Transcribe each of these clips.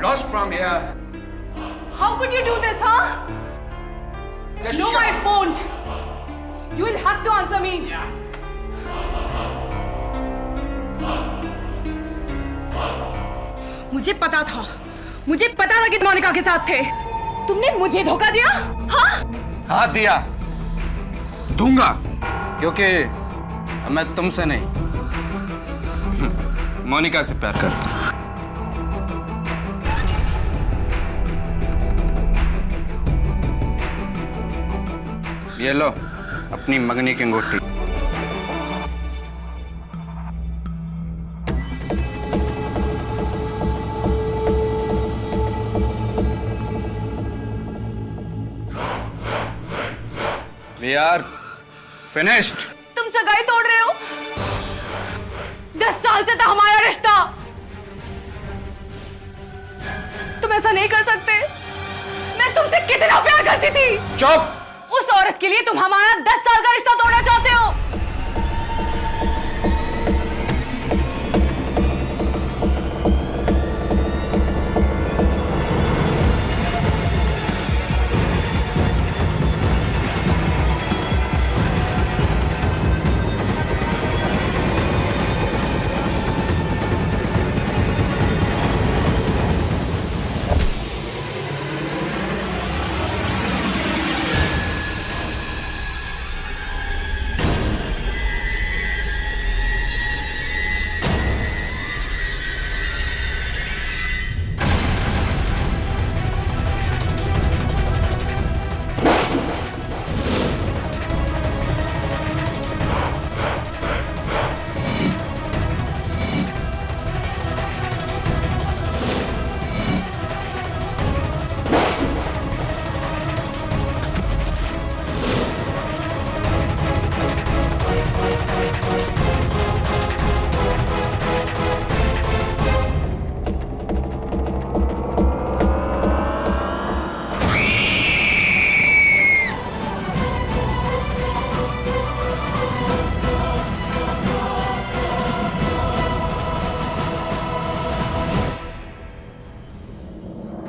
lost from here. How could you do this, huh? Just No, shut I up. won't. You will have to answer me. Yeah. मुझे पता था कि मोनिका के साथ थे। तुमने मुझे धोखा दिया, हाँ? हाँ दिया, दूंगा, क्योंकि मैं तुमसे नहीं मोनिका से प्यार करता हूँ। ये लो अपनी मंगनी की अंगूठी। We are finished. तुम सगाई तोड़ रहे हो। 10 साल से था हमारा रिश्ता। तुम ऐसा नहीं कर सकते। मैं तुमसे कितना प्यार करती थी। चुप। उस औरत के लिए तुम हमारा 10 साल का रिश्ता तोड़ना चाहते हो।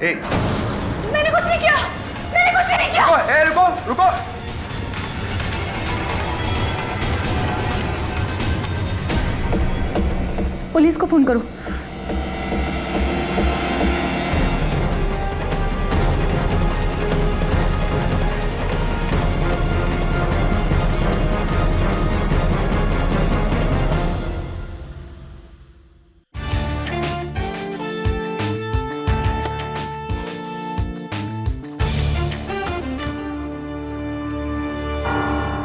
ए, मैंने कुछ नहीं किया। रुको, रुको। पुलिस को फोन करो।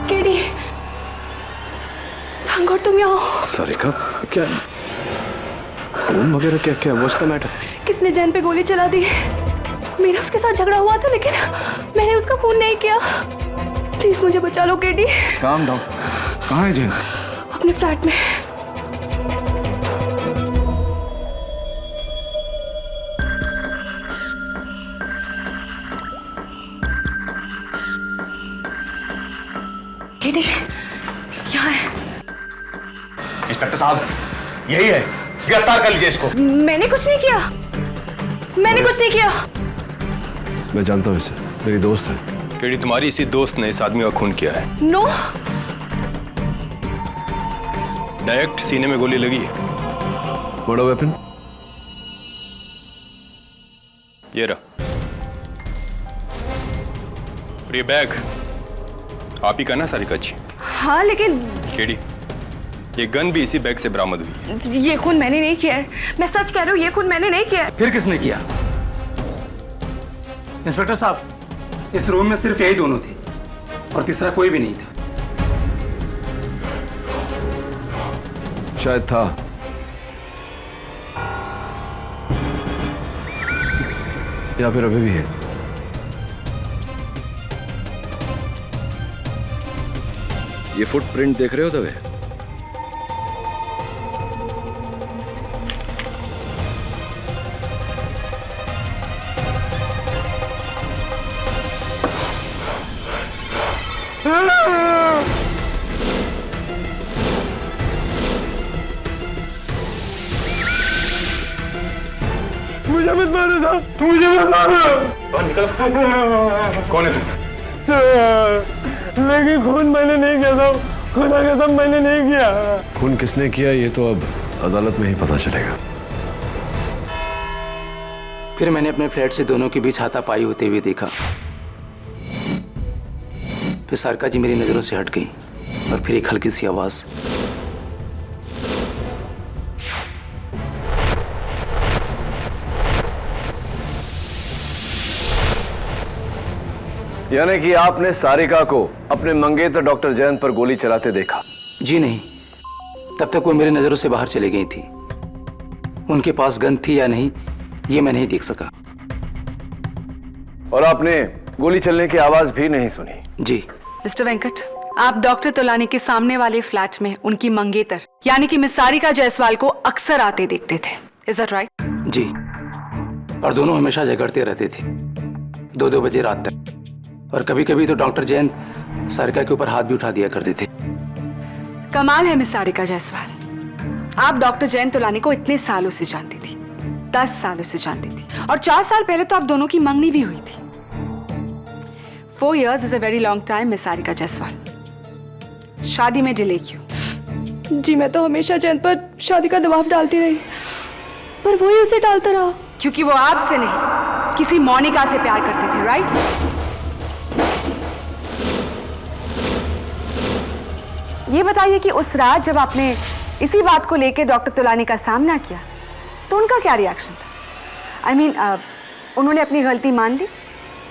केडी, थैंक गॉड तुम यहाँ हो। सारिका, क्या खून वगैरह क्या व्हाट्स द मैटर? किसने जैन पे गोली चला दी? मेरा उसके साथ झगड़ा हुआ था, लेकिन मैंने उसका खून नहीं किया। प्लीज मुझे बचा लो केडी। Calm down. कहाँ है जैन? अपने फ्लैट में। केडी, यहाँ है। इंस्पेक्टर साहब, यही है, गिरफ्तार कर लीजिए इसको। मैंने कुछ नहीं किया। मैं जानता हूँ इसे, मेरी दोस्त है। केडी, तुम्हारी इसी दोस्त ने इस आदमी का खून किया है। नो। डायरेक्ट सीने में गोली लगी है। बड़ा वेपन? ये रहा। और ये बैग आप ही का ना सारिका जी? हाँ, लेकिन केडी, ये गन भी इसी बैग से बरामद हुई है। ये खून मैंने नहीं किया है। मैं सच कह रही हूँ, ये खून मैंने नहीं किया है। फिर किसने किया? इंस्पेक्टर साहब, इस रूम में सिर्फ यही दोनों थे और तीसरा कोई भी नहीं था। शायद था। या फिर अभी भी है। ये फुटप्रिंट देख रहे हो तवे? मुझे मत मारो साहब, मुझे मत मारो। कौन निकल? कौन है तू? लेकिन खून मैंने नहीं किया साहब, खुदा कसम मैंने नहीं किया। खून किसने किया ये तो अब अदालत में ही पता चलेगा। फिर मैंने अपने फ्लैट से दोनों के बीच हाथापाई होते हुए देखा। फिर सारिका जी मेरी नजरों से हट गई और फिर एक हल्की सी आवाज। यानी कि आपने सारिका को अपने मंगेतर डॉक्टर जयंत पर गोली चलाते देखा? जी नहीं, तब तक वो मेरी नजरों से बाहर चली गई थी। उनके पास गन थी या नहीं ये मैं नहीं देख सका। और आपने गोली चलने की आवाज भी नहीं सुनी? जी। मिस्टर वेंकट, आप डॉक्टर तोलानी के सामने वाले फ्लैट में उनकी मंगेतर यानी कि मिस सारिका जायसवाल को अक्सर आते देखते थे, इज दैट राइट? जी, और दोनों हमेशा झगड़ते रहते थे 2-2 बजे रात तक। और कभी कभी तो डॉक्टर जयंत सारिका के ऊपर हाथ भी उठा दिया करते थे। कमाल है मिस सारिका जायसवाल, आप डॉक्टर जयंत तोलानी को इतने सालों से जानती थी, 10 सालों से जानती थी, और 4 साल पहले तो आप दोनों की मंगनी भी हुई थी। 4 years is a very long time miss Sarika Jaiswal. शादी में डिले क्यों? जी मैं तो हमेशा जयंत पर शादी का दबाव डालती रही, पर वही उसे डालता रहा। क्योंकि वो आपसे नहीं किसी मोनिका से प्यार करते थे, राइट? ये बताइए कि उस रात जब आपने इसी बात को लेकर डॉक्टर तोलानी का सामना किया तो उनका क्या रिएक्शन था? I mean, उन्होंने अपनी गलती मान ली,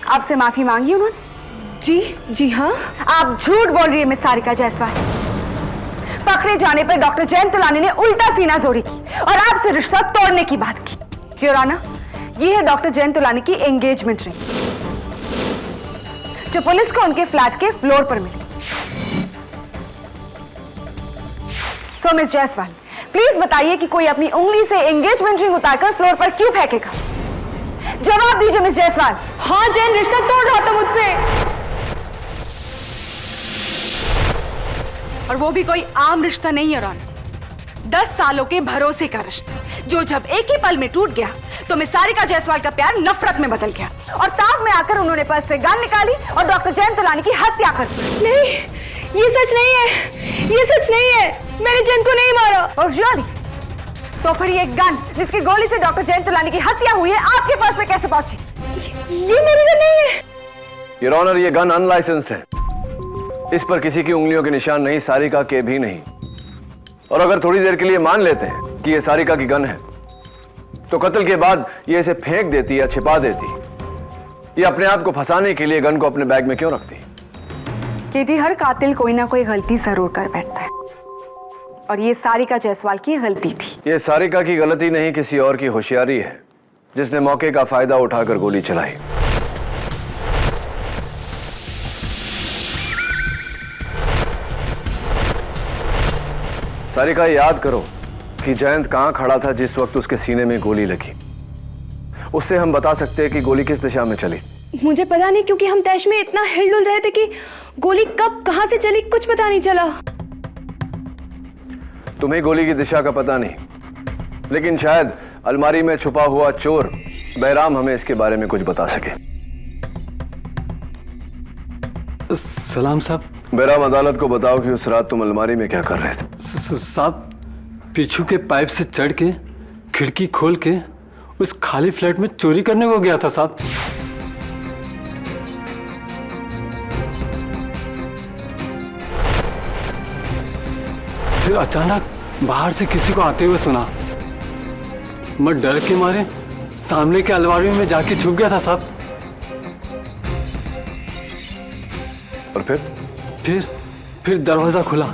आपसे माफी मांगी उन्होंने? जी हाँ। आप झूठ बोल रही है मिस सारिका जायसवाल। पकड़े जाने पर डॉक्टर जयंत तोलानी ने उल्टा सीना जोड़ी की और आपसे रिश्ता तोड़ने की बात की। योर ऑनर, ये है डॉक्टर जयंत तोलानी की एंगेजमेंट रिंग जो पुलिस को उनके फ्लैट के फ्लोर पर मिली। सो मिस जायसवाल, प्लीज बताइए कि कोई अपनी उंगली से एंगेजमेंट रिंग उतारकर फ्लोर पर क्यों फेंकेगा? जवाब दीजिए मिस जायसवाल। हाँ, जैन रिश्ता तोड़ रहा था मुझसे, और वो भी कोई आम रिश्ता नहीं है रौनक, 10 सालों के भरोसे का रिश्ता जो जब एक ही पल में टूट गया तो मिस सारिका जायसवाल का प्यार नफरत में बदल गया और ताक में आकर उन्होंने पर्स से गन निकाली और डॉक्टर जयंत तोलानी की हत्या कर दी। नहीं, ये सच नहीं है, ये सच नहीं है, मैंने जयंत को नहीं मारा। और रियली? तो फिर ये गन जिसकी गोली से डॉक्टर जयंत तोलानी की हत्या हुई है आपके पास में कैसे पहुंची? ये मेरी गन नहीं है। योर ऑनर, ये गन अनलाइसेंस्ड है, इस पर किसी की उंगलियों के निशान नहीं, सारिका के भी नहीं। और अगर थोड़ी देर के लिए मान लेते हैं कि ये सारिका की गन है तो कत्ल के बाद ये इसे फेंक देती या छिपा देती। ये अपने आप को फंसाने के लिए गन को अपने बैग में क्यों रखती? केटी, हर कातिल कोई ना कोई गलती जरूर कर बैठता है और ये सारिका जायसवाल की गलती थी। ये सारिका की गलती नहीं, किसी और की होशियारी है जिसने मौके का फायदा उठाकर गोली चलाई। सारिका, याद करो कि जयंत कहां खड़ा था जिस वक्त उसके सीने में गोली लगी। उससे हम बता सकते हैं कि गोली किस दिशा में चली। मुझे पता नहीं, क्योंकि हम तैश में इतना हिलडुल रहे थे कि गोली कब कहां से चली कुछ पता नहीं चला। तुम्हें गोली की दिशा का पता नहीं, लेकिन शायद अलमारी में छुपा हुआ चोर बैराम हमें इसके बारे में कुछ बता सके। सलाम साहब। बैराम, अदालत को बताओ कि उस रात तुम अलमारी में क्या कर रहे थे? साहब, पीछू के पाइप से चढ़ के खिड़की खोल के उस खाली फ्लैट में चोरी करने को गया था साहब। फिर अचानक बाहर से किसी को आते हुए सुना। मैं डर के मारे सामने के अलमारी में जाके छुप गया था साहब। और फिर दरवाजा खुला।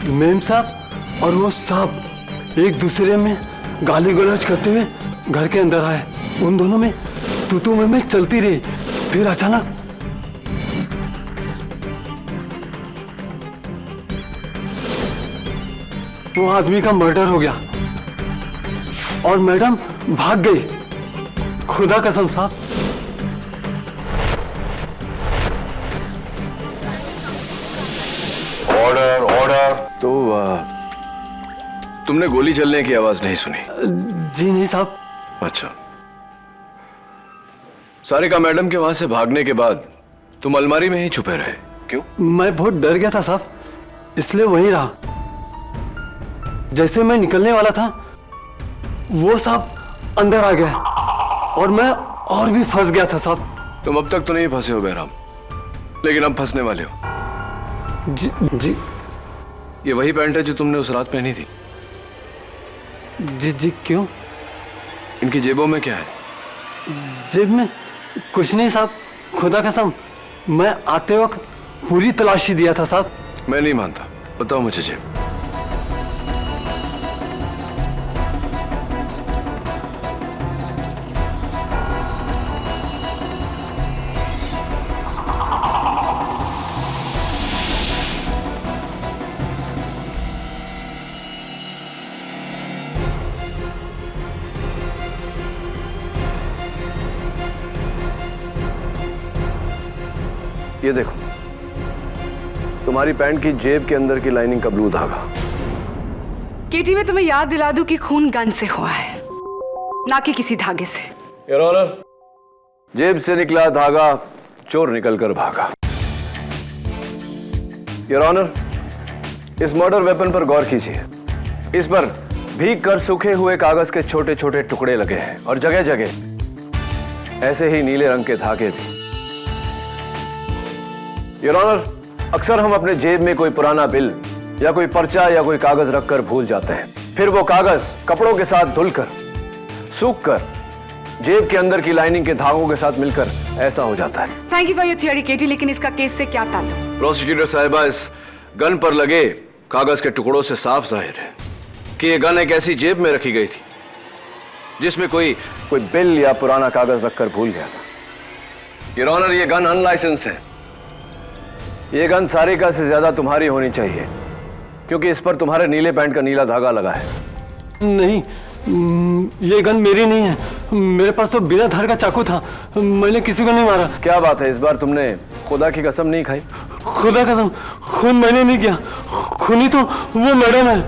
मेम साहब और वो साहब एक दूसरे में गाली गलौज करते हुए घर के अंदर आए। उन दोनों में तू मैं चलती रही। फिर अचानक वो आदमी का मर्डर हो गया और मैडम भाग गई। खुदा कसम साहब। Order order. तो तुमने गोली चलने की आवाज नहीं सुनी? जी नहीं साहब। अच्छा, सारिका मैडम के वहां से भागने के बाद तुम अलमारी में ही छुपे रहे, क्यों? मैं बहुत डर गया था साहब, इसलिए वहीं रहा। जैसे मैं निकलने वाला था वो साहब अंदर आ गया और मैं और भी फंस गया था साहब। तुम अब तक तो नहीं फंसे हो बहराम, लेकिन अब फंसने वाले हो। जी जी ये वही पैंट है जो तुमने उस रात पहनी थी। जी जी क्यों? इनकी जेबों में क्या है? जेब में कुछ नहीं साहब, खुदा कसम मैं आते वक्त पूरी तलाशी दिया था साहब। मैं नहीं मानता, बताओ मुझे जेब। ये देखो, तुम्हारी पैंट की जेब के अंदर की लाइनिंग का ब्लू धागा। केटी, मैं तुम्हें याद दिला दूं कि खून गन से हुआ है, ना कि किसी धागे से। योर ऑनर, जेब से निकला धागा चोर निकलकर भागा। योर ऑनर, इस मर्डर वेपन पर गौर कीजिए। इस पर भीग कर सूखे हुए कागज के छोटे छोटे टुकड़े लगे हैं और जगह जगह ऐसे ही नीले रंग के धागे भी। योर ऑनर, अक्सर हम अपने जेब में कोई पुराना बिल या कोई पर्चा या कोई कागज रखकर भूल जाते हैं। फिर वो कागज कपड़ों के साथ धुलकर, सूखकर जेब के अंदर की लाइनिंग के धागों के साथ मिलकर ऐसा हो जाता है। Thank you for your theory Katie, लेकिन इसका केस से क्या ताल्लुक? प्रोसिक्यूटर साहिबा, इस गन पर लगे कागज के टुकड़ों से साफ जाहिर है कि यह गन एक ऐसी जेब में रखी गई थी जिसमें कोई बिल या पुराना कागज रखकर भूल गया था। योर ऑनर, यह गन अनलाइसेंस्ड है। यह गन सारिका से ज्यादा तुम्हारी होनी चाहिए, क्योंकि इस पर तुम्हारे नीले पैंट का नीला धागा लगा है। नहीं, ये गन मेरी नहीं है। मेरे पास तो बिना धार का चाकू था, मैंने किसी को नहीं मारा। क्या बात है, इस बार तुमने खुदा की कसम नहीं खाई? खुदा कसम, खून मैंने नहीं किया, खूनी तो वो मैडम है।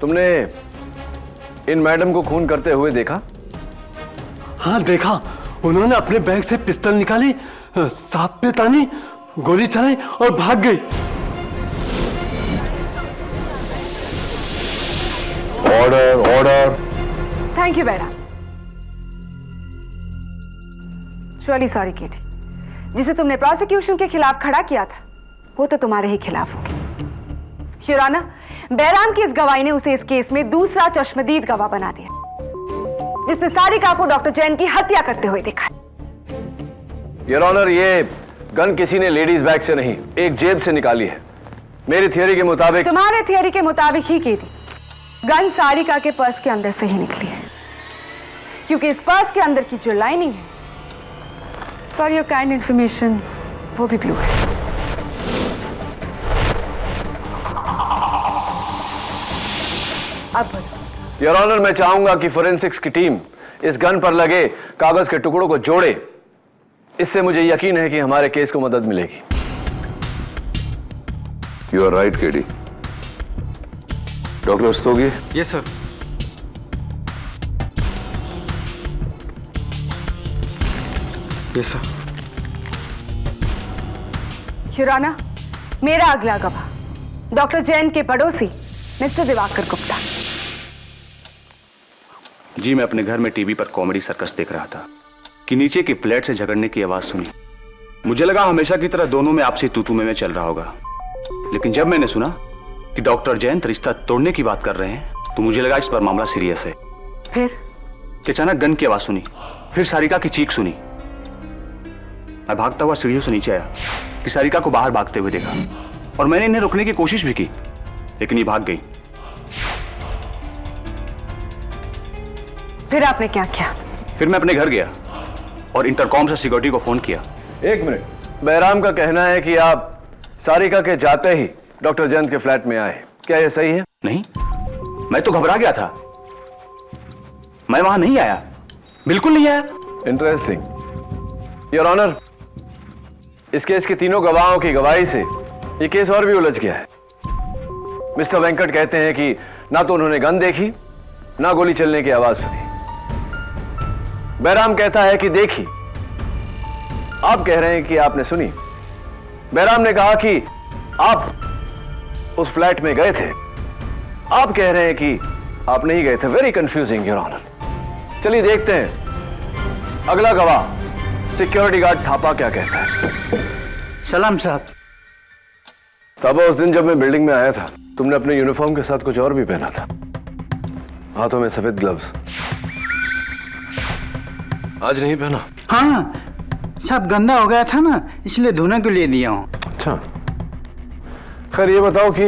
तुमने इन मैडम को खून करते हुए देखा? हाँ देखा, उन्होंने अपने बैग से पिस्तौल निकाली, सांप पे तानी, गोली चलाई और भाग गई। Order, order. थैंक यू बेटा। रियली सॉरी केटी, जिसे तुमने प्रोसिक्यूशन के खिलाफ खड़ा किया था वो तो तुम्हारे ही खिलाफ होगी। योर ऑनर, बहराम की इस गवाही ने उसे इस केस में दूसरा चश्मदीद गवाह बना दिया, जिसने सारिका को डॉक्टर जैन की हत्या करते हुए देखा। योर ऑनर, ये गन किसी ने लेडीज बैग से नहीं, एक जेब से निकाली है। मेरी थियरी के मुताबिक। तुम्हारे थियरी के मुताबिक ही केटी, गन सारिका के पर्स के अंदर से ही निकली है, क्योंकि इस पर्स के अंदर की जो लाइनिंग है, फॉर योर काइंड इंफॉर्मेशन, वो भी ब्लू है। अब योर ऑनर, मैं चाहूंगा कि फोरेंसिक्स की टीम इस गन पर लगे कागज के टुकड़ों को जोड़े। इससे मुझे यकीन है कि हमारे केस को मदद मिलेगी। You are right KD. Doctor Rastogi. Yes sir. Yes sir. Your honour, मेरा अगला गवाह डॉक्टर जैन के पड़ोसी मिस्टर दिवाकर गुप्ता। जी, मैं अपने घर में टीवी पर कॉमेडी सर्कस देख रहा था कि नीचे की प्लेट से झगड़ने की आवाज सुनी। मुझे लगा हमेशा की तरह दोनों में आपसी तू-तू में चल रहा होगा, लेकिन जब मैंने सुना कि डॉक्टर जैन रिश्ता तोड़ने की बात कर रहे हैं तो मुझे लगा इस पर मामला सीरियस है। फिर अचानक गन की आवाज सुनी, फिर सारिका की चीख सुनी। मैं भागता हुआ सीढ़ियों से नीचे आया कि सारिका को बाहर भागते हुए देखा, और मैंने इन्हें रोकने की कोशिश भी की, लेकिन ये भाग गई। फिर आपने क्या किया? फिर मैं अपने घर गया और इंटरकॉम से सिक्योरिटी को फोन किया। एक मिनट, बहराम का कहना है कि आप सारिका के जाते ही डॉक्टर जैन के फ्लैट में आए, क्या यह सही है? नहीं, मैं तो घबरा गया था, मैं वहां नहीं आया, बिल्कुल नहीं आया। इंटरेस्टिंग। योर ऑनर, इस केस के तीनों गवाहों की गवाही से यह केस और भी उलझ गया है। मिस्टर वेंकट कहते हैं कि ना तो उन्होंने गन देखी, ना गोली चलने की आवाज सुनी। बहराम कहता है कि देखी, आप कह रहे हैं कि आपने सुनी। बहराम ने कहा कि आप उस फ्लैट में गए थे। आप कह रहे हैं कि आप नहीं गए थे। Very confusing your honour. चलिए देखते हैं अगला गवाह सिक्योरिटी गार्ड थापा क्या कहता है। सलाम साहब। थापा, उस दिन जब मैं बिल्डिंग में आया था तुमने अपने यूनिफॉर्म के साथ कुछ और भी पहना था, हाथों में सफेद ग्लव्स। आज नहीं पहना? हाँ साहब, गंदा हो गया था ना, इसलिए धोने के लिए दिया हूँ। अच्छा, खैर ये बताओ कि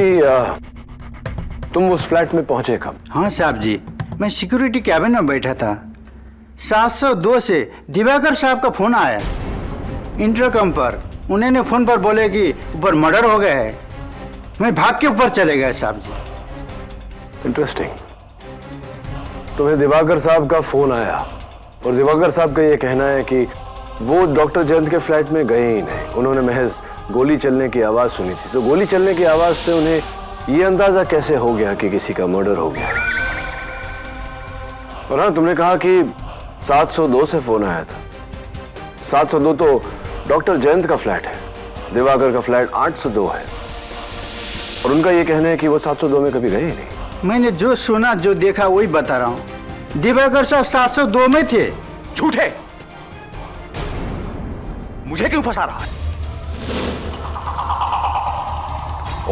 तुम उस फ्लैट में पहुंचे कब? हाँ साहब जी, मैं सिक्योरिटी कैबिन में बैठा था। 702 से दिवाकर साहब का फोन आया इंटरकम पर। उन्होंने फोन पर बोले कि ऊपर मर्डर हो गया है। मैं भाग के ऊपर चले गए साहब जी। इंटरेस्टिंग। तुम्हें दिवाकर साहब का फोन आया और दिवाकर साहब का यह कहना है कि वो डॉक्टर जयंत के फ्लैट में गए ही नहीं, उन्होंने महज गोली चलने की आवाज सुनी थी। तो गोली चलने की आवाज से उन्हें यह अंदाजा कैसे हो गया कि किसी का मर्डर हो गया? और हाँ, तुमने कहा कि 702 से फोन आया था। 702 तो डॉक्टर जयंत का फ्लैट है, दिवाकर का फ्लैट 802 है। और उनका यह कहना है कि वो 702 में कभी गए ही नहीं। मैंने जो सुना जो देखा वही बता रहा हूँ। दिवाकर साहब 702 में थे। झूठे! मुझे क्यों फंसा रहा है?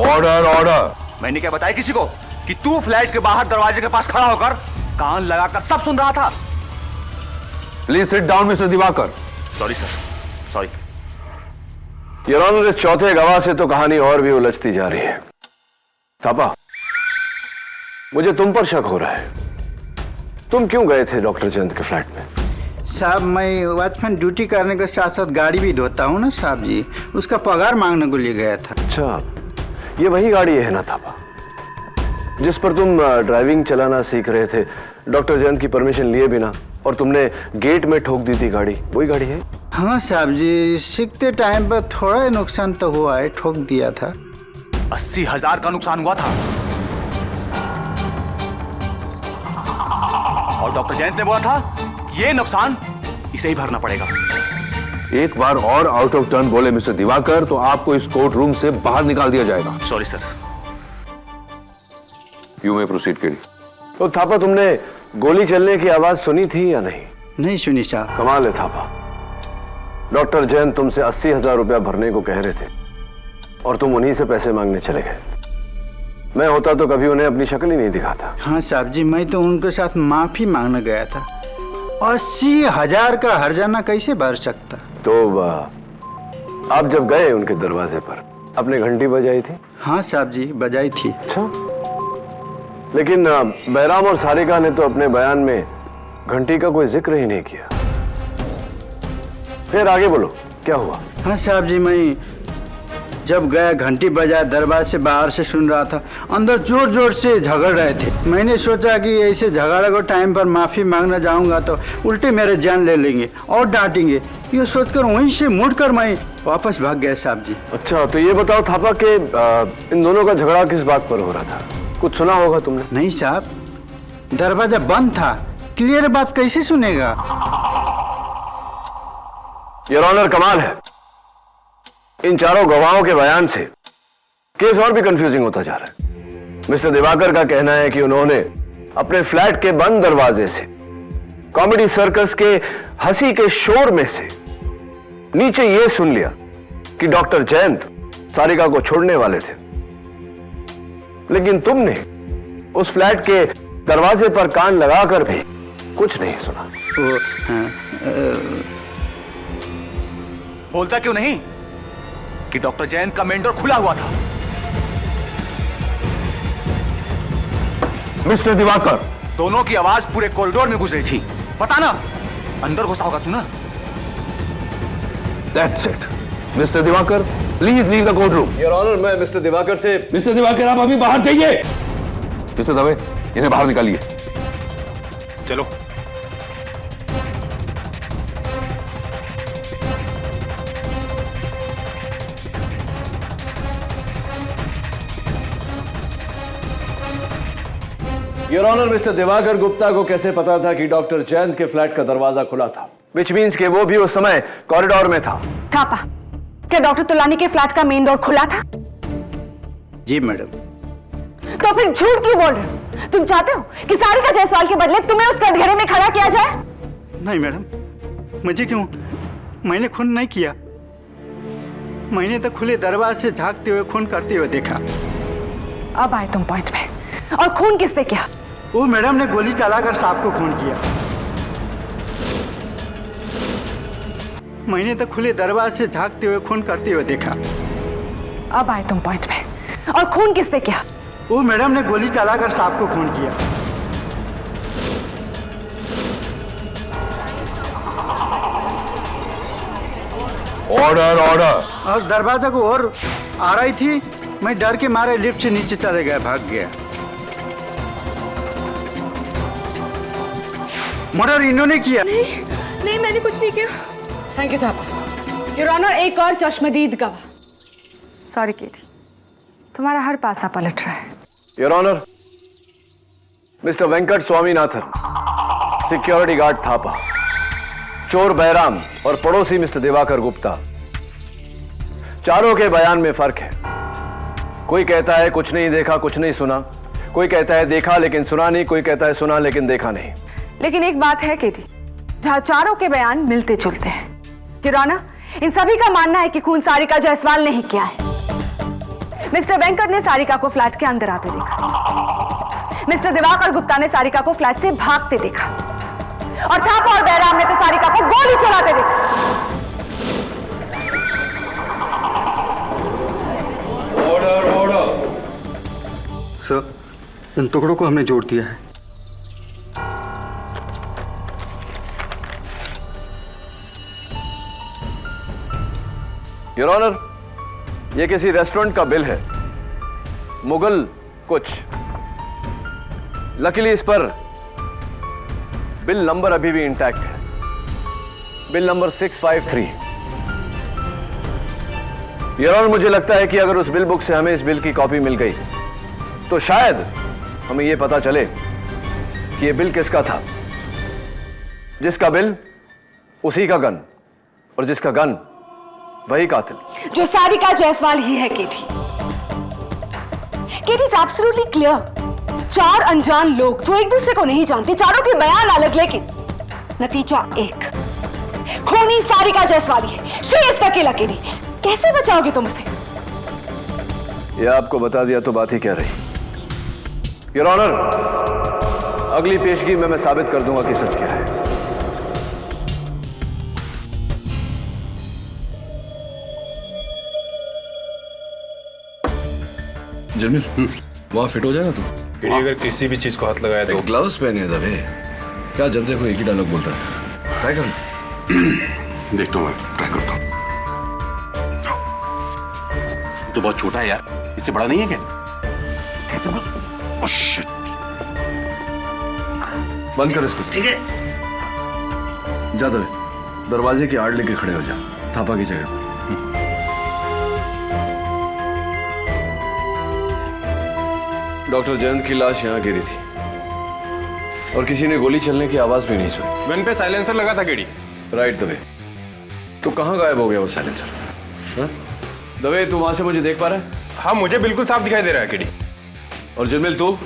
Order order. मैंने क्या बताया किसी को कि तू फ्लैट के बाहर दरवाजे के पास खड़ा होकर कान लगाकर सब सुन रहा था? Please sit down mister Diwakar. Sorry sir, sorry. Your honour, इस चौथे गवाह से तो कहानी और भी उलझती जा रही है। थापा, मुझे तुम पर शक हो रहा है। तुम क्यों गए थे डॉक्टर जयंत के फ्लैट में? साहब, मैं वॉचमैन ड्यूटी करने के साथ साथ गाड़ी भी धोता हूँ ना साहब जी, उसका पगार मांगने को लिए गया था। अच्छा, ये वही गाड़ी है ना थापा जिस पर तुम ड्राइविंग चलाना सीख रहे थे डॉक्टर जयंत की परमिशन लिए बिना, और तुमने गेट में ठोक दी थी गाड़ी? वही गाड़ी है? हाँ साहब जी, सीखते टाइम पर थोड़ा नुकसान तो हुआ है, ठोक दिया था। 80,000 का नुकसान हुआ था और डॉक्टर जयंत ने बोला था ये नुकसान इसे ही भरना पड़ेगा। एक बार और आउट ऑफ टर्न बोले मिस्टर दिवाकर तो आपको इस कोर्ट रूम से बाहर निकाल दिया जाएगा। Sorry sir. यू में प्रोसीड करिए। तो थापा, तुमने गोली चलने की आवाज सुनी थी या नहीं? नहीं सुनी साहब। कमाल है थापा, डॉक्टर जयंत तुमसे 80,000 रुपया भरने को कह रहे थे और तुम उन्हीं से पैसे मांगने चले गए। मैं होता तो कभी उन्हें अपनी शक्ल ही नहीं दिखाता। हाँ साहब जी, मैं तो उनके साथ माफी मांगने गया था। 80,000 का हर्जाना कैसे भर सकता? तो आप जब गए उनके दरवाजे पर अपने घंटी बजाई थी? हाँ साहब जी, बजाई थी। अच्छा, लेकिन बहराम और सारिका ने तो अपने बयान में घंटी का कोई जिक्र ही नहीं किया। फिर आगे बोलो, क्या हुआ? हाँ साहब जी, मैं जब गया घंटी बजा, दरबार से बाहर से सुन रहा था, अंदर जोर जोर से झगड़ रहे थे। मैंने सोचा कि ऐसे झगड़ा को टाइम पर माफी मांगना जाऊंगा तो उल्टे मेरे जान ले लेंगे और डांटेंगे। ये सोचकर वहीं से मुड़कर मैं वापस भाग गया साहब जी। अच्छा, तो ये बताओ थापा कि इन दोनों का झगड़ा किस बात पर हो रहा था? कुछ सुना होगा तुमने? नहीं साहब, दरवाजा बंद था, क्लियर बात कैसे सुनेगा? योर ऑनर, कमाल है, इन चारों गवाहों के बयान से केस और भी कंफ्यूजिंग होता जा रहा है। मिस्टर दिवाकर का कहना है कि उन्होंने अपने फ्लैट के बंद दरवाजे से कॉमेडी सर्कस के हंसी के शोर में से नीचे यह सुन लिया कि डॉक्टर जयंत सारिका को छोड़ने वाले थे, लेकिन तुमने उस फ्लैट के दरवाजे पर कान लगाकर भी कुछ नहीं सुना। बोलता क्यों नहीं कि डॉक्टर जयंत का मेन डोर खुला हुआ था? मिस्टर दिवाकर, दोनों की आवाज पूरे कॉरिडोर में गुजरी थी। पता ना अंदर घुसा होगा तू ना। That's it. Mister Diwakar, please leave the court room. Your honour, मैं मिस्टर दिवाकर से। मिस्टर दिवाकर, आप अभी बाहर जाइए। मिस्टर दवे, इन्हें बाहर निकालिए। चलो। Your honour, mister Diwakar Gupta को कैसे पता था कि डॉक्टर जयंत के फ्लैट का दरवाजा खुला था? विच मीन्स कि वो भी उस समय कॉरिडोर में था। थापा, क्या डॉक्टर तुलानी के फ्लैट का मेन डोर खुला था? जी मैडम। तो फिर झूठ क्यों बोल रहे हो? तुम चाहते हो कि सारिका जायसवाल के बदले तुम्हें उस कटघरे में खड़ा किया जाए? नहीं मैडम, मुझे क्यों? मैंने खून नहीं किया। मैंने तो खुले दरवाजे से झांकते हुए खून करते हुए देखा। अब आए तुम पॉइंट पे। और खून किसने किया? वो मैडम ने गोली चलाकर सांप को खून किया। मैंने तो खुले दरवाजे से झांकते हुए खून करते हुए देखा। अब आए तुम पॉइंट पे। और खून किसने किया? वो मैडम ने गोली चलाकर सांप को खून किया। Order order. और दरवाजा को और आ रही थी, मैं डर के मारे लिफ्ट से नीचे चले गया, भाग गया। मर्डर इन्होंने किया। नहीं, मैंने कुछ नहीं किया। Thank you Thapa. Your honour, एक और चश्मदीद गवाह। सॉरी केटी, तुम्हारा हर पासा पलट रहा है। Your honour, mister Venkat Swaminathan, security guard Thapa, चोर बैराम और पड़ोसी मिस्टर दिवाकर गुप्ता, चारों के बयान में फर्क है। कोई कहता है कुछ नहीं देखा, कुछ नहीं सुना। कोई कहता है देखा लेकिन सुना नहीं। कोई कहता है सुना लेकिन देखा नहीं। लेकिन एक बात है केटी, जहां चारों के बयान मिलते जुलते हैं। योर ऑनर, इन सभी का मानना है कि खून सारिका जायसवाल ने ही किया है। मिस्टर वेंकट ने सारिका को फ्लैट के अंदर आते देखा। मिस्टर दिवाकर गुप्ता ने सारिका को फ्लैट से भागते देखा। और थापा और बैराम ने तो सारिका को गोली चलाते देखा। Order order. सर, इन टुकड़ों को हमने जोड़ दिया है। योर ऑनर, यह किसी रेस्टोरेंट का बिल है, मुगल कुछ। लकीली इस पर बिल नंबर अभी भी इंटैक्ट है, बिल नंबर 653। योर ऑनर, मुझे लगता है कि अगर उस बिल बुक से हमें इस बिल की कॉपी मिल गई तो शायद हमें यह पता चले कि यह बिल किसका था। जिसका बिल उसी का गन, और जिसका गन वही कातिल। जो सारिका जायसवाल ही है केटी। केटी इज एब्सोल्युटली क्लियर। चार अनजान लोग जो एक दूसरे को नहीं जानते, चारों के बयान अलग, लेकिन नतीजा एक। खूनी सारिका जायसवाल है। शी इज द किलर केटी। कैसे बचाओगे तुम उसे? यह आपको बता दिया तो बात ही क्या रही। योर ऑनर, अगली पेशगी में मैं साबित कर दूंगा कि सच क्या है। जमील, वहाँ फिट हो जाएगा तू? अगर किसी भी चीज को हाथ लगाया तो ग्लव्स पहने दबे। क्या जब देखो एक ही डायलॉग बोलता रहता। ट्राई कर। देखता हूँ, ट्राई करता हूँ। तो बहुत छोटा है यार, इससे बड़ा नहीं है क्या? कैसे बोल? Oh shit. बंद कर इसको। ठीक है। जा दबे, दरवाजे की आड़ लेके खड़े हो जा, थापा की जगह। डॉक्टर जयंत की लाश यहाँ गिरी थी और किसी ने गोली चलने की आवाज भी नहीं सुनी। गन पे साइलेंसर लगा था केडी। राइट दबे, तो कहाँ गायब हो गया वो साइलेंसर? हाँ? दबे, तू वहां से मुझे देख पा रहा है? हाँ, मुझे बिल्कुल साफ दिखाई दे रहा है केडी। और जमील तू?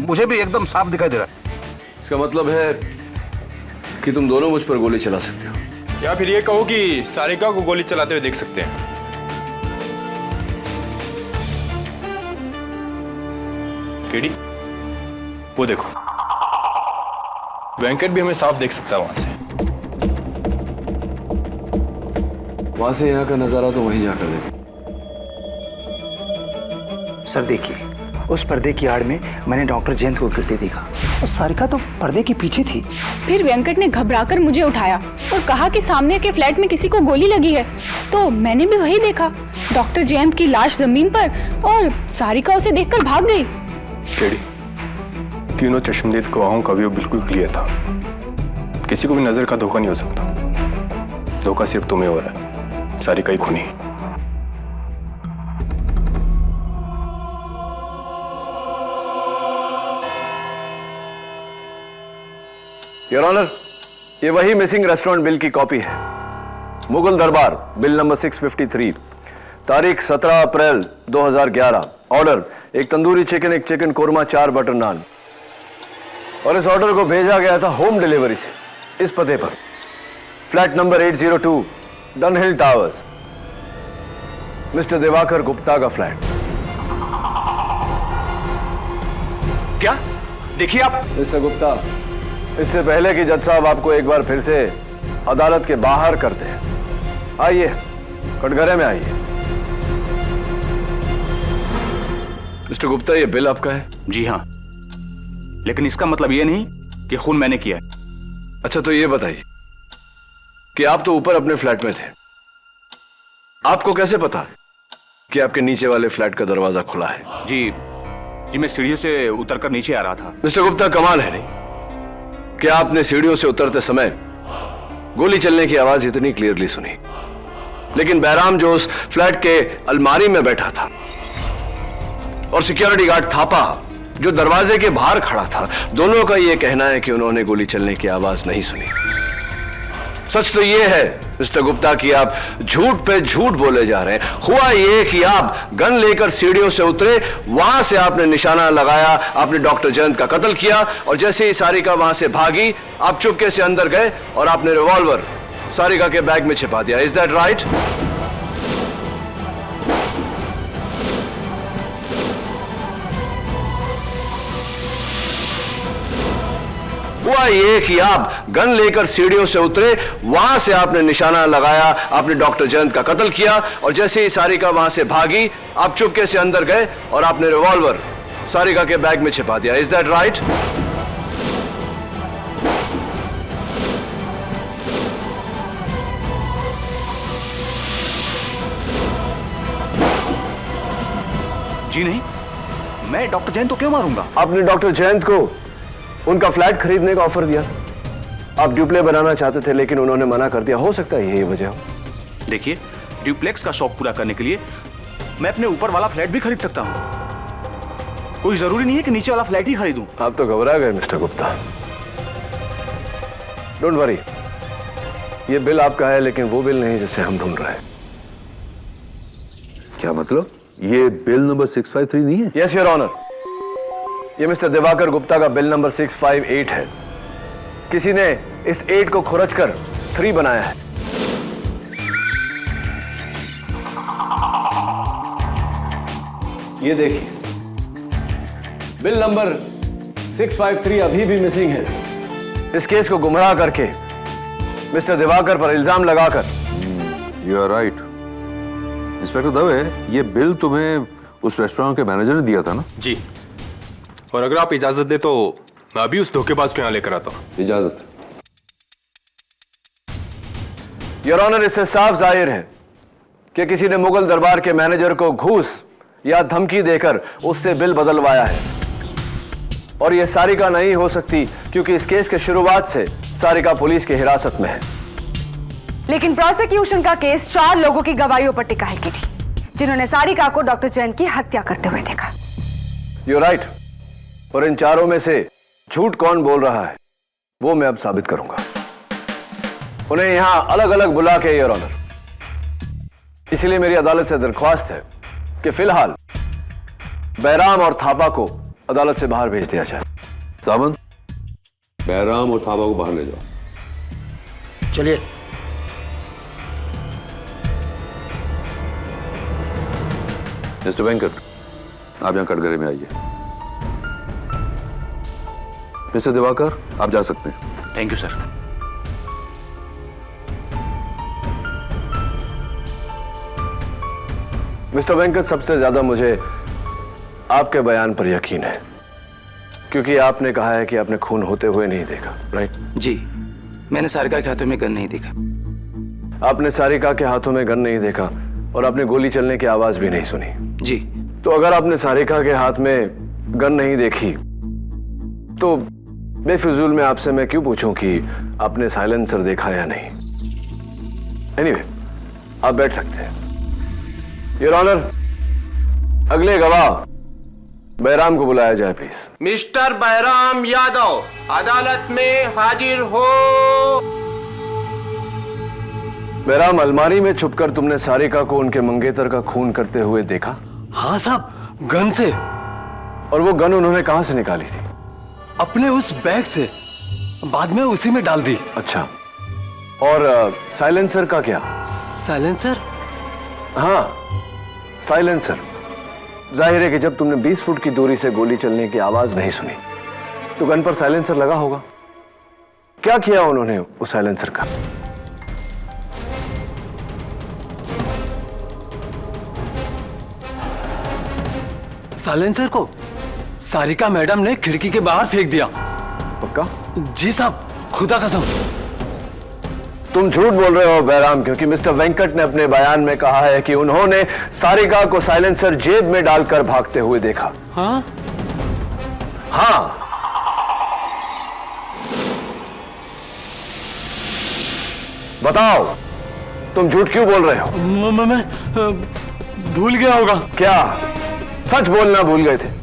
मुझे भी एकदम साफ दिखाई दे रहा है। इसका मतलब है कि तुम दोनों मुझ पर गोली चला सकते हो, या फिर ये कहो कि सारिका को गोली चलाते हुए देख सकते हैं। केडी, वो देखो, वेंकट भी हमें साफ देख सकता है वहां से। वहां से यहाँ का नजारा तो वहीं जाकर देखें। सर देखिए, उस पर्दे की आड़ में मैंने डॉक्टर जयंत को गिरते देखा और सारिका तो पर्दे के पीछे थी। फिर वेंकट ने घबराकर मुझे उठाया और कहा कि सामने के फ्लैट में किसी को गोली लगी है, तो मैंने भी वही देखा, डॉक्टर जयंत की लाश जमीन पर और सारिका उसे देखकर भाग गई। केडी, तीनों चश्मदीद गवाहों का व्यू बिल्कुल क्लियर था। किसी को भी नजर का धोखा नहीं हो सकता। धोखा सिर्फ तुम्हें हो रहा है, सारिका ही खूनी। योर ऑनर, ये वही मिसिंग रेस्टोरेंट बिल की कॉपी है। मुगल दरबार, बिल नंबर 653, तारीख 17 अप्रैल 2011। ऑर्डर, एक तंदूरी चिकन, एक चिकन कोरमा, 4 बटर नान। और इस ऑर्डर को भेजा गया था होम डिलीवरी से इस पते पर, flat number 802 Dunhill towers, mister Diwakar Gupta का फ्लैट। क्या? देखिए आप। मिस्टर गुप्ता, इससे पहले कि जज साहब आपको एक बार फिर से अदालत के बाहर करते हैं, आइए कटघरे में आइए। मिस्टर गुप्ता, ये बिल आपका है? जी हाँ, लेकिन इसका मतलब ये नहीं कि खून मैंने किया है। अच्छा, तो ये बताइए कि आप तो ऊपर अपने फ्लैट में थे, आपको कैसे पता कि आपके नीचे वाले फ्लैट का दरवाजा खुला है? जी मैं सीढ़ियों से उतरकर नीचे आ रहा था। मिस्टर गुप्ता, कमाल है नहीं कि आपने सीढ़ियों से उतरते समय गोली चलने की आवाज इतनी क्लियरली सुनी, लेकिन बैराम जो उस फ्लैट के अलमारी में बैठा था और सिक्योरिटी गार्ड थापा जो दरवाजे के बाहर खड़ा था, दोनों का यह कहना है कि उन्होंने गोली चलने की आवाज नहीं सुनी। सच तो यह है मिस्टर गुप्ता कि आप झूठ पे झूठ बोले जा रहे हैं। हुआ यह कि आप गन लेकर सीढ़ियों से उतरे, वहां से आपने निशाना लगाया, आपने डॉक्टर जयंत का कत्ल किया, और जैसे ही सारिका वहां से भागी, आप चुपके से अंदर गए और आपने रिवॉल्वर सारिका के बैग में छिपा दिया। Is that right? हुआ यह कि आप गन लेकर सीढ़ियों से उतरे, वहां से आपने निशाना लगाया, आपने डॉक्टर जयंत का कत्ल किया, और जैसे ही सारिका वहां से भागी, आप चुपके से अंदर गए और आपने रिवॉल्वर सारिका के बैग में छिपा दिया। Is that right? जी नहीं, मैं डॉक्टर जयंत को क्यों मारूंगा? आपने डॉक्टर जयंत को उनका फ्लैट खरीदने का ऑफर दिया। आप ड्यूप्ले बनाना चाहते थे, लेकिन उन्होंने मना कर दिया। हो सकता है यही वजह हो। देखिए, ड्यूप्लेक्स का शौक पूरा करने के लिए मैं अपने ऊपर वाला फ्लैट भी खरीद सकता हूं। कोई जरूरी नहीं है कि नीचे वाला फ्लैट ही खरीदूं। आप तो घबरा गए मिस्टर गुप्ता। डोंट वरी, ये बिल आपका है, लेकिन वो बिल नहीं जिसे हम ढूंढ रहे हैं। क्या मतलब? ये बिल नंबर 653 नहीं है? यस योर ऑनर, ये मिस्टर दिवाकर गुप्ता का बिल नंबर 658 है। किसी ने इस 8 को खुरच कर 3 बनाया है। ये देखिए, बिल नंबर 653 अभी भी मिसिंग है। इस केस को गुमराह करके मिस्टर दिवाकर पर इल्जाम लगाकर। You are right inspector Dave, ये बिल तुम्हें उस रेस्टोरेंट के मैनेजर ने दिया था ना? जी, और अगर आप इजाजत दे तो मैं अभी उस धोखेबाज को यहाँ लेकर आता हूँ। इजाजत? योर ऑनर, इससे साफ जाहिर है कि किसी ने मुगल दरबार के मैनेजर को घूस या धमकी देकर उससे बिल बदलवाया है, और यह सारिका नहीं हो सकती, क्योंकि इस केस के शुरुआत से सारिका पुलिस की हिरासत में है। लेकिन प्रोसिक्यूशन का केस 4 लोगों की गवाहियों पर टिका है की थी, जिन्होंने सारिका को डॉक्टर जैन की हत्या करते हुए देखा। यू राइट, और इन चारों में से झूठ कौन बोल रहा है वो मैं अब साबित करूंगा। उन्हें यहां अलग अलग बुला के योर ऑनर, इसलिए मेरी अदालत से दरख्वास्त है कि फिलहाल बैराम और थापा को अदालत से बाहर भेज दिया जाए। सामंत, बैराम और थापा को बाहर ले जाओ। चलिए। मिस्टर वेंकट, आप यहां कटघरे में आइए। मिस्टर दिवाकर, आप जा सकते हैं। Thank you sir. Mister Venkat, सबसे ज्यादा मुझे आपके बयान पर यकीन है, क्योंकि आपने कहा है कि आपने खून होते हुए नहीं देखा, राइट? जी, मैंने सारिका के हाथों में गन नहीं देखा। आपने सारिका के हाथों में गन नहीं देखा, और आपने गोली चलने की आवाज भी नहीं सुनी। जी। तो अगर आपने सारिका के हाथ में गन नहीं देखी, तो बेफिजूल में आपसे मैं क्यों पूछूं कि आपने साइलेंसर देखा या नहीं? एनीवे, आप बैठ सकते हैं। योर ऑनर, अगले गवाह बैराम को बुलाया जाए प्लीज। मिस्टर बैराम यादव अदालत में हाजिर हो। बैराम, अलमारी में छुपकर तुमने सारिका को उनके मंगेतर का खून करते हुए देखा? हाँ साहब, गन से। और वो गन उन्होंने कहां से निकाली थी? अपने उस बैग से, बाद में उसी में डाल दी। अच्छा, और साइलेंसर का क्या? साइलेंसर? हाँ, साइलेंसर। जाहिर है कि जब तुमने 20 फुट की दूरी से गोली चलने की आवाज नहीं सुनी तो गन पर साइलेंसर लगा होगा। क्या किया उन्होंने उस साइलेंसर का? साइलेंसर को सारिका मैडम ने खिड़की के बाहर फेंक दिया। पक्का? जी साहब, खुदा कसम। तुम झूठ बोल रहे हो बैराम, क्योंकि मिस्टर वेंकट ने अपने बयान में कहा है कि उन्होंने सारिका को साइलेंसर जेब में डालकर भागते हुए देखा। हाँ? हाँ। बताओ, तुम झूठ क्यों बोल रहे हो? मैं भूल गया होगा। क्या सच बोलना भूल गए थे?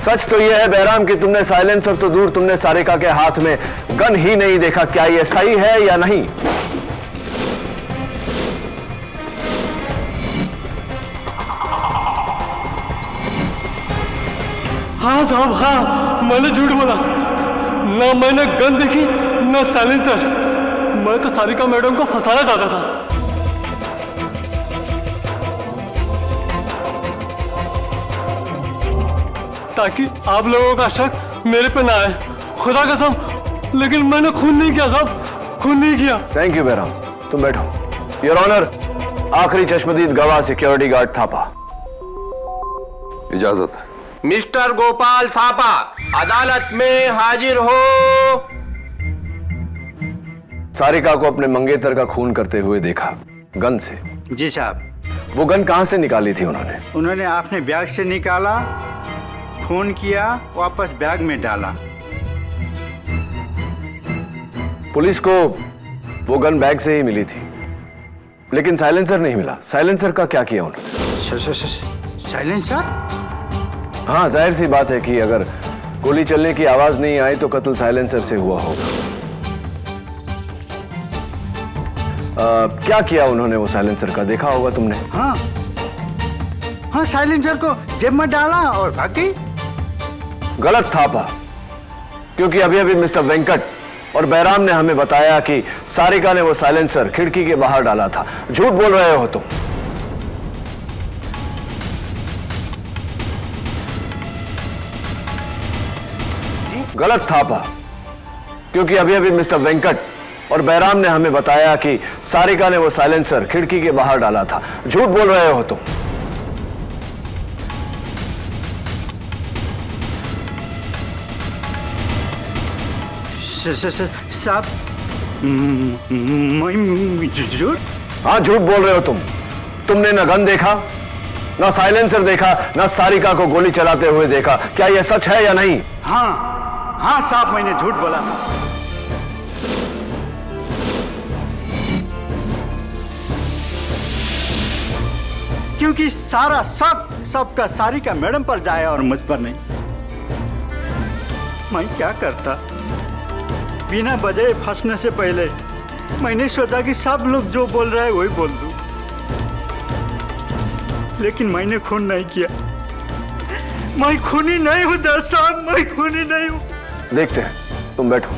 सच तो यह है बैराम कि तुमने साइलेंसर तो दूर, तुमने सारिका के हाथ में गन ही नहीं देखा। क्या यह सही है या नहीं? हाँ साहब, हाँ, मैंने झूठ बोला। ना मैंने गन देखी, ना साइलेंसर। मैं तो सारिका मैडम को फंसाना चाहता था। ताकि आप लोगों का शक मेरे पे ना आए। खुदा कसम, लेकिन मैंने खून नहीं किया साहब, खून नहीं किया। थैंक यू बैराम, तुम बैठो। योर ऑनर, आखिरी चश्मदीद गवाह सिक्योरिटी गार्ड थापा। इजाजत। मिस्टर गोपाल थापा अदालत में हाजिर हो। सारिका को अपने मंगेतर का खून करते हुए देखा, गन से। जी साहब। वो गन कहां से निकाली थी उन्होंने? उन्होंने अपने बैग से निकाला, खून किया, वापस बैग में डाला। पुलिस को वो गन बैग से ही मिली थी, लेकिन साइलेंसर नहीं मिला। साइलेंसर का क्या किया उन्होंने? साइलेंसर? हाँ, जाहिर सी बात है कि अगर गोली चलने की आवाज नहीं आई तो कत्ल साइलेंसर से हुआ होगा। क्या किया उन्होंने वो साइलेंसर का? देखा होगा तुमने। हाँ हाँ, साइलेंसर को जेब में डाला और भाग गई। गलत थापा, क्योंकि अभी अभी मिस्टर वेंकट और बैराम ने हमें बताया कि सारिका ने वो साइलेंसर खिड़की के बाहर डाला था। झूठ बोल रहे हो तुम। गलत थापा, क्योंकि अभी अभी मिस्टर वेंकट और बैराम ने हमें बताया कि सारिका ने वो साइलेंसर खिड़की के बाहर डाला था। झूठ बोल रहे हो तुम। साहब, झूठ? हाँ, झूठ बोल रहे हो तुम। तुमने न गन देखा, न साइलेंसर देखा, न सारिका को गोली चलाते हुए देखा। क्या यह सच है या नहीं? हाँ हाँ साहब, मैंने झूठ बोला था। क्योंकि सारा सबका सारिका मैडम पर जाए और मुझ पर नहीं। मैं क्या करता? बिना वजह फंसने से पहले मैंने सोचा कि सब लोग जो बोल रहे हैं वही बोल दूं, लेकिन मैंने खून नहीं किया। मैं खूनी नहीं हूं जज साहब, मैं खूनी नहीं हूं। देखते हैं, तुम बैठो।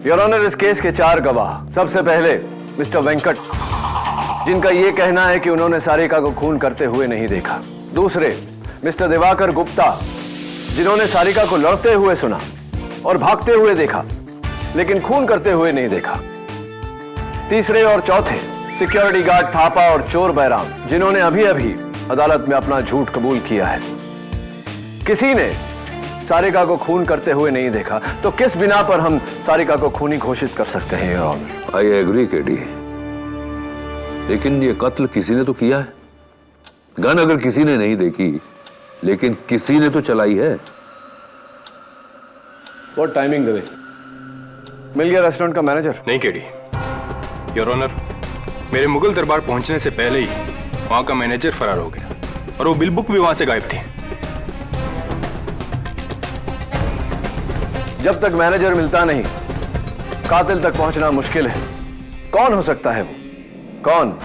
योर ऑनर, इस केस के 4 गवाह। सबसे पहले मिस्टर वेंकट, जिनका यह कहना है कि उन्होंने सारिका को खून करते हुए नहीं देखा। दूसरे मिस्टर दिवाकर गुप्ता, जिन्होंने सारिका को लड़ते हुए सुना और भागते हुए देखा, लेकिन खून करते हुए नहीं देखा। तीसरे और चौथे सिक्योरिटी गार्ड थापा और चोर बैराम, जिन्होंने अभी अभी अदालत में अपना झूठ कबूल किया है। किसी ने सारिका को खून करते हुए नहीं देखा, तो किस बिना पर हम सारिका को खूनी घोषित कर सकते हैं? Your honour, I agree KD, लेकिन ये कत्ल किसी ने तो किया है। गन अगर किसी ने नहीं देखी, लेकिन किसी ने तो चलाई है। What timing Dave? मिल गया रेस्टोरेंट का मैनेजर? नहीं केडी, योर ऑनर, मेरे मुगल दरबार पहुंचने से पहले ही वहां का मैनेजर फरार हो गया। और वो बिल बुक भी वहां से गायब थी। जब तक मैनेजर मिलता नहीं, कातिल तक पहुंचना मुश्किल है। कौन हो सकता है वो? कौन?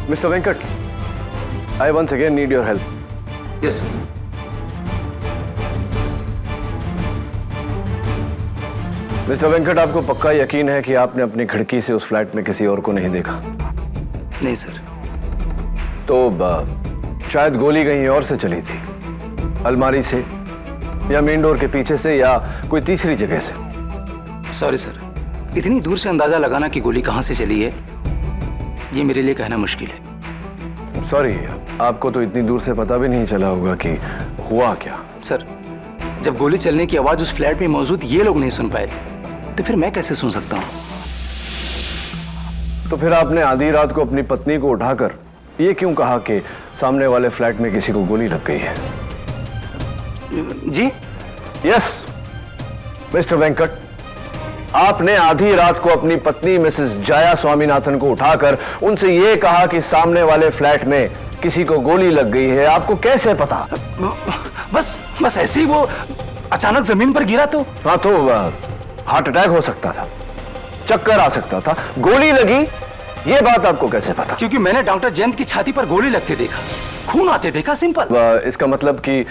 Mr. Venkat, I once again need your help. Yes. Mister Venkat, आपको पक्का यकीन है कि आपने अपनी खिड़की से उस फ्लैट में किसी और को नहीं देखा? नहीं सर। तो शायद गोली कहीं और से चली थी, अलमारी से या मेन डोर के पीछे से या कोई तीसरी जगह से। सॉरी सर, इतनी दूर से अंदाजा लगाना कि गोली कहां से चली है, ये मेरे लिए कहना मुश्किल है। सॉरी, आपको तो इतनी दूर से पता भी नहीं चला होगा कि हुआ क्या। सर, जब गोली चलने की आवाज उस फ्लैट में मौजूद ये लोग नहीं सुन पाए, तो फिर मैं कैसे सुन सकता हूं? तो फिर आपने आधी रात को अपनी पत्नी को उठाकर ये क्यों कहा कि सामने वाले फ्लैट में किसी को गोली लग गई है? जी? यस मिस्टर वेंकट, आपने आधी रात को अपनी पत्नी मिसेस जया स्वामीनाथन को उठाकर उनसे यह कहा कि सामने वाले फ्लैट में किसी को गोली लग गई है। आपको कैसे पता? बस ऐसे ही वो अचानक जमीन पर गिरा तो। हाँ, तो हार्ट अटैक हो सकता था, चक्कर आ सकता था, गोली लगी, ये बात आपको कैसे पता? क्योंकि मैंने डॉक्टर जयंत की छाती पर गोली लगते देखा, खून आते देखा, सिंपल। इसका मतलब कि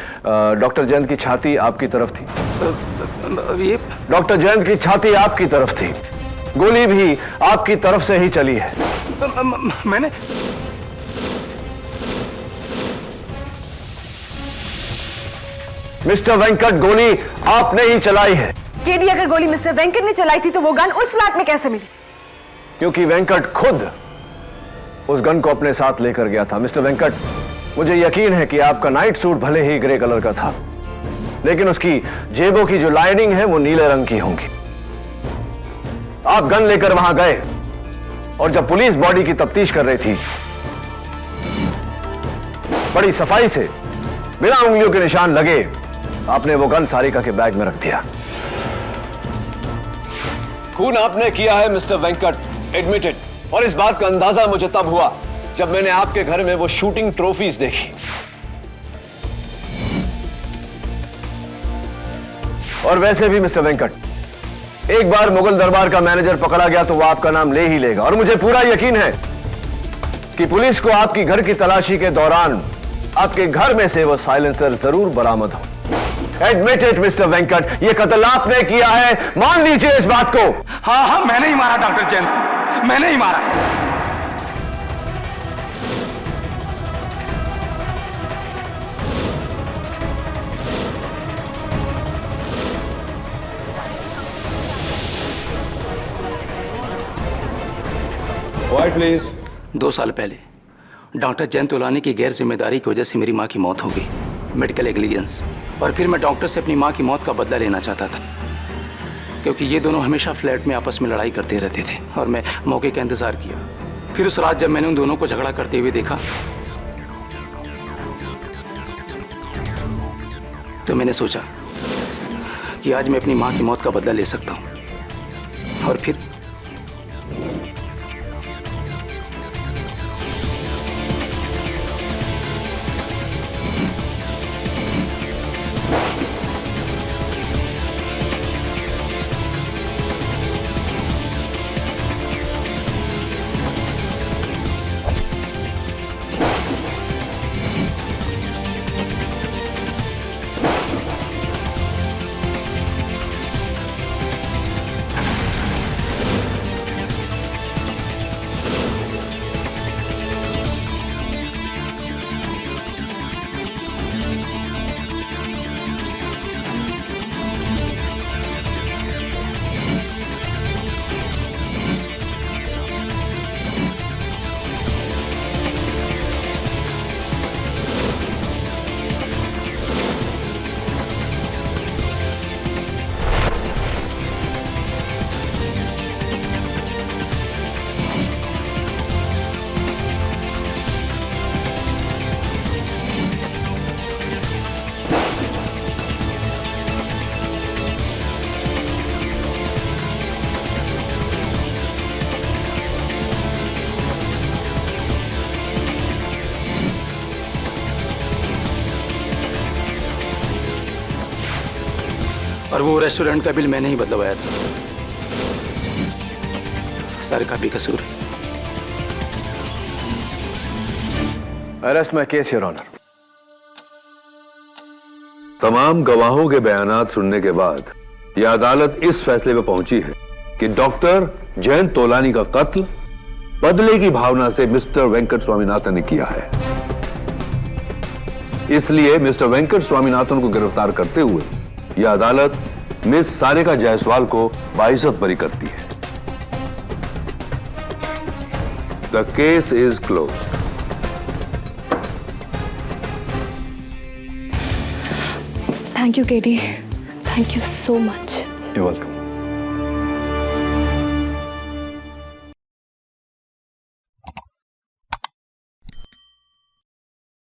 डॉक्टर जयंत की छाती आपकी तरफ थी? ये डॉक्टर जयंत की छाती आपकी तरफ थी, गोली भी आपकी तरफ से ही चली है। मैंने मिस्टर वेंकट, गोली आपने ही चलाई है। केडी, अगर गोली मिस्टर वेंकट ने चलाई थी तो वो गन उस फ्लैट में कैसे मिली? क्योंकि वेंकट खुद उस गन को अपने साथ लेकर गया था। मिस्टर वेंकट, मुझे यकीन है कि आपका नाइट सूट भले ही ग्रे कलर का था, लेकिन उसकी जेबों की जो लाइनिंग है वो नीले रंग की होंगी। आप गन लेकर वहां गए और जब पुलिस बॉडी की तफ्तीश कर रही थी, बड़ी सफाई से बिना उंगलियों के निशान लगे आपने वो गन सारिका के बैग में रख दिया। खून आपने किया है मिस्टर वेंकट, एडमिटेड। और इस बात का अंदाजा मुझे तब हुआ जब मैंने आपके घर में वो शूटिंग ट्रॉफीज देखी। और वैसे भी मिस्टर वेंकट, एक बार मुगल दरबार का मैनेजर पकड़ा गया तो वो आपका नाम ले ही लेगा। और मुझे पूरा यकीन है कि पुलिस को आपकी घर की तलाशी के दौरान आपके घर में से वो साइलेंसर जरूर बरामद हो। एडमिटेड मिस्टर वेंकट, ये कत्ल आपने किया है, मान लीजिए इस बात को। हाँ, मैंने ही मारा डॉक्टर जयंत को, मैंने ही मारा। Quiet, please. 2 साल पहले डॉक्टर जयंत उलानी की गैर जिम्मेदारी की वजह से मेरी माँ की मौत हो गई, मेडिकल नेग्लिजेंस। और फिर मैं डॉक्टर से अपनी माँ की मौत का बदला लेना चाहता था, क्योंकि ये दोनों हमेशा फ्लैट में आपस में लड़ाई करते रहते थे और मैं मौके का इंतजार किया। फिर उस रात जब मैंने उन दोनों को झगड़ा करते हुए देखा तो मैंने सोचा कि आज मैं अपनी माँ की मौत का बदला ले सकता हूँ। और फिर और वो रेस्टोरेंट का बिल मैंने ही बदलवाया था। सारिका भी कसूर है। Arrest my case your honour. तमाम गवाहों के बयानात सुनने के बाद यह अदालत इस फैसले पर पहुंची है कि डॉक्टर जयंत तोलानी का कत्ल बदले की भावना से मिस्टर वेंकट स्वामीनाथन ने किया है। इसलिए मिस्टर वेंकट स्वामीनाथन को गिरफ्तार करते हुए यह अदालत मिस सारिका जायसवाल को बाइज्जत बरी करती है। The case is close. Thank you KD, thank you so much. You're welcome.